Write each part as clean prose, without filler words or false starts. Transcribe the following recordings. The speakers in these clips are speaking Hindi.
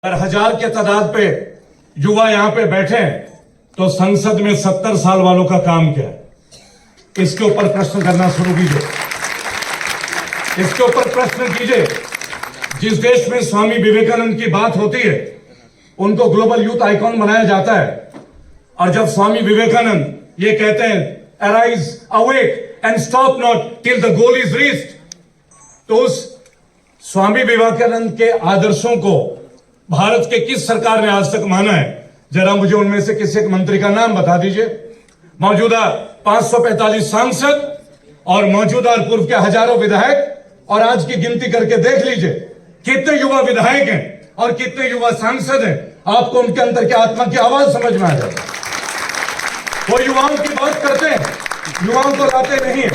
अगर 1000 के तादाद पे युवा यहां पे बैठे तो संसद में 70 साल वालों का काम क्या है? इसके ऊपर प्रश्न करना शुरू कीजिए। इसके ऊपर प्रश्न कीजिए। जिस देश में स्वामी विवेकानंद की बात होती है उनको ग्लोबल यूथ आइकॉन बनाया जाता है, और जब स्वामी विवेकानंद ये कहते हैं arise awake and stop not till the goal is reached, तो उस स्वामी विवेकानंद के आदर्शों को भारत के किस सरकार ने आज तक माना है? जरा मुझे उनमें से किसी एक मंत्री का नाम बता दीजिए। मौजूदा 545 सांसद और मौजूदा और पूर्व के हजारों विधायक, और आज की गिनती करके देख लीजिए कितने युवा विधायक हैं और कितने युवा सांसद हैं। आपको उनके अंदर की आत्मा की आवाज समझ में आ जाएगी। वो युवाओं की बात करते हैं, युवाओं को लाते नहीं है।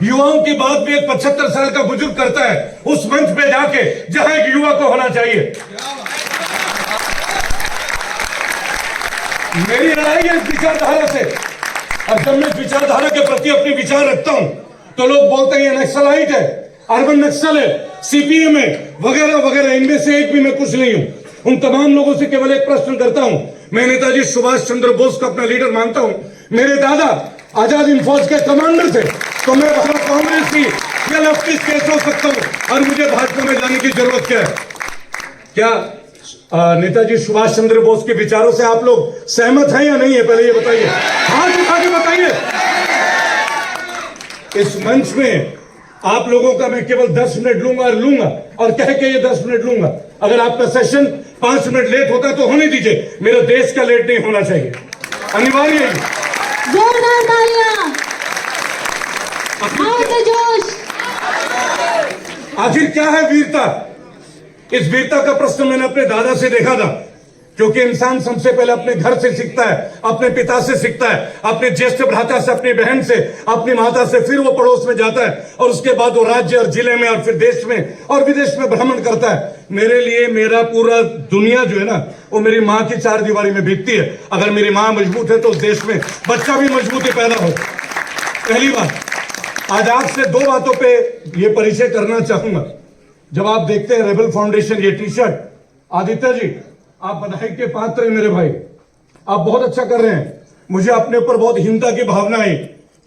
युवाओं की बात भी एक 75 साल का बुजुर्ग करता है उस मंच पे जाके जहां एक युवा को होना चाहिए। मेरी लड़ाई है इस विचारधारा से, और जब मैं विचारधारा के प्रति अपने विचार रखता हूं तो लोग बोलते हैं नक्सलाइट है, अर्बन नक्सल है, सीपीएम है, वगैरह वगैरह। इनमें से एक भी मैं कुछ नहीं हूं। उन तमाम लोगों से केवल एक प्रश्न करता हूं। मैं नेताजी सुभाष चंद्र बोस को अपना लीडर मानता हूं। मेरे दादा आजाद हिंद फौज के कमांडर थे, तो मैं वहां कांग्रेस की या लेफ्टिस्ट कैसे हो सकता हूं और मुझे भाजपा में जाने की जरूरत क्या है? क्या नेताजी सुभाष चंद्र बोस के विचारों से आप लोग सहमत हैं या नहीं है? पहले ये बताइए, हाथ उठा के बताइए। इस मंच में आप लोगों का मैं केवल 10 मिनट लूंगा और कह के ये 10 मिनट लूंगा। अगर आपका सेशन 5 मिनट लेट होता है तो होने दीजिए। मेरे देश का लेट नहीं होना चाहिए, अनिवार्य है। जोरदार तालियां, जोश। आखिर क्या है वीरता? इस वीरता का प्रश्न मैंने अपने दादा से देखा था, क्योंकि इंसान सबसे पहले अपने घर से सीखता है, अपने पिता से सीखता है, अपने ज्येष्ठ भ्राता से, अपनी बहन से, अपनी माता से, फिर वो पड़ोस में जाता है और उसके बाद वो राज्य और जिले में और फिर देश में और विदेश में भ्रमण करता है। मेरे लिए मेरा पूरा दुनिया जो है ना, वो मेरी माँ की 4 दीवारी में बीतती है। अगर मेरी माँ मजबूत है तो उस देश में बच्चा भी मजबूती पैदा हो। पहली बात, आज आपसे 2 बातों पे ये परिचय करना चाहूंगा। जब आप देखते हैं रेबल फाउंडेशन ये टी शर्ट, आदित्य जी आप बधाई के पात्र हैं मेरे भाई, आप बहुत अच्छा कर रहे हैं। मुझे अपने ऊपर बहुत हीनता की भावना है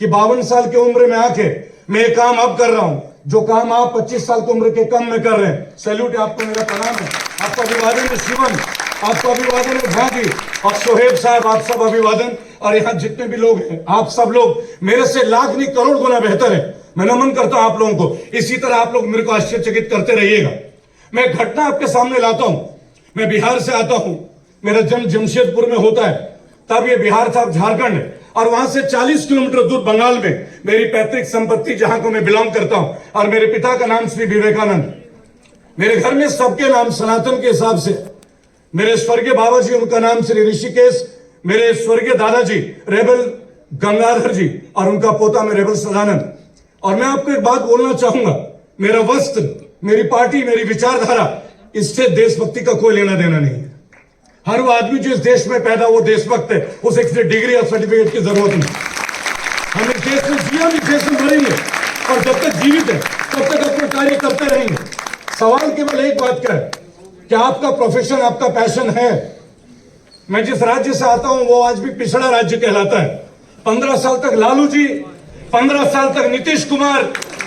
कि 52 साल की उम्र में आके मैं ये काम अब कर रहा हूं जो काम आप 25 साल की उम्र के कम में कर रहे हैं। सैल्यूट है आपको, मेरा प्रणाम है। आपका अभिवादन है शिवन, आपका अभिवादन है भागी और सोहेब साहब, आप सब अभिवादन। और यहाँ जितने भी लोग हैं, आप सब लोग मेरे से लाख नहीं करोड़ गुना बेहतर है। मैं नमन करता हूं आप लोगों को। इसी तरह आप लोग मेरे को आश्चर्यचकित करते रहिएगा। मैं घटना आपके सामने लाता हूं। मैं बिहार से आता हूं, मेरा जन्म जमशेदपुर में होता है, तब ये बिहार था, झारखंड है, और वहां से 40 किलोमीटर दूर बंगाल में मेरी पैतृक संपत्ति जहां को मैं बिलोंग करता हूं। और मेरे पिता का नाम श्री विवेकानंद। मेरे घर में सबके नाम सनातन के हिसाब से। मेरे स्वर्गीय बाबा जी, उनका नाम श्री ऋषिकेश, मेरे स्वर्गीय दादाजी रेबल गंगाधर जी, और उनका पोता में रेबल सदानंद। और मैं आपको एक बात बोलना चाहूंगा, मेरा वस्त्र, मेरी पार्टी, मेरी विचारधारा, इससे देशभक्ति का कोई लेना देना नहीं है। हर वो आदमी जो इस देश में पैदा वो देशभक्त है, उसे किसी डिग्री और सर्टिफिकेट की जरूरत नहीं। हम इस देश में जिया, इस देश में मरेंगे, और जब तक जीवित है तब तक अपने कार्य करते रहेंगे। सवाल केवल एक बात का है कि आपका प्रोफेशन, आपका पैशन है। मैं जिस राज्य से आता हूं वो आज भी पिछड़ा राज्य कहलाता है। 15 साल तक लालू जी, 15 साल तक नीतीश कुमार,